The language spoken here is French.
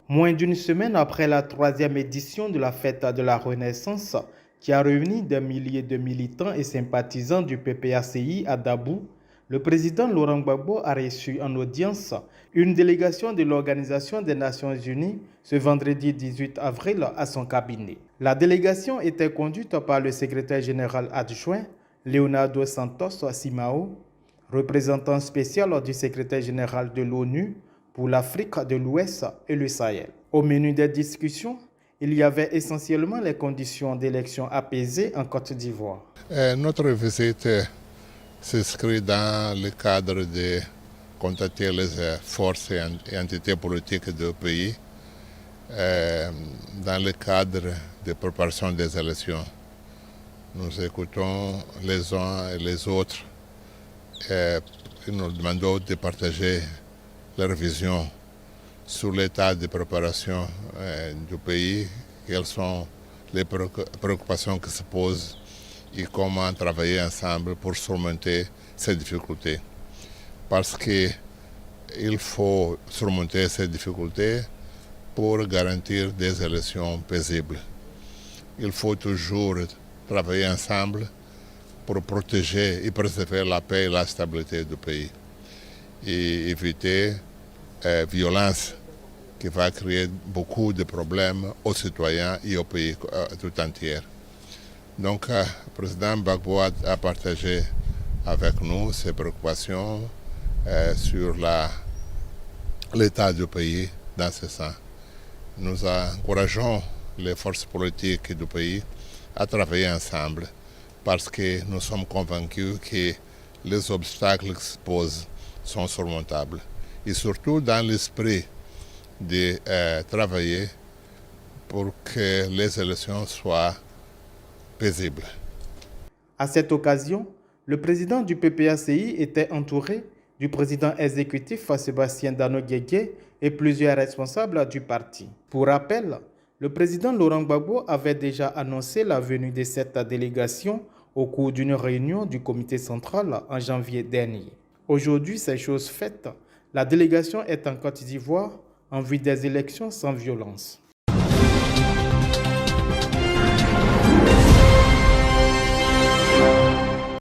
Moins d'une semaine après la troisième édition de la fête de la Renaissance, qui a réuni des milliers de militants et sympathisants du PPACI à Dabou, le président Laurent Gbagbo a reçu en audience une délégation de l'Organisation des Nations Unies ce vendredi 18 avril à son cabinet. La délégation était conduite par le secrétaire général adjoint Leonardo Santos Simao, représentant spécial du secrétaire général de l'ONU pour l'Afrique de l'Ouest et le Sahel. Au menu des discussions, il y avait essentiellement les conditions d'élection apaisées en Côte d'Ivoire. Notre visite s'inscrit dans le cadre de contacter les forces et entités politiques du pays dans le cadre de préparation des élections. Nous écoutons les uns et les autres et nous demandons de partager leur vision sur l'état de préparation du pays, quelles sont les préoccupations qui se posent et comment travailler ensemble pour surmonter ces difficultés. Parce qu'il faut surmonter ces difficultés pour garantir des élections paisibles. Il faut toujours travailler ensemble pour protéger et préserver la paix et la stabilité du pays et éviter violence qui va créer beaucoup de problèmes aux citoyens et au pays tout entier. Donc, le président Gbagbo a partagé avec nous ses préoccupations sur l'état du pays dans ce sens. Nous encourageons les forces politiques du pays à travailler ensemble parce que nous sommes convaincus que les obstacles qui se posent sont surmontables. Et surtout dans l'esprit de travailler pour que les élections soient paisibles. À cette occasion, le président du PPACI était entouré du président exécutif Sébastien Dano Guégué et plusieurs responsables du parti. Pour rappel, le président Laurent Gbagbo avait déjà annoncé la venue de cette délégation au cours d'une réunion du comité central en janvier dernier. Aujourd'hui, c'est chose faite. La délégation est en Côte d'Ivoire en vue des élections sans violence.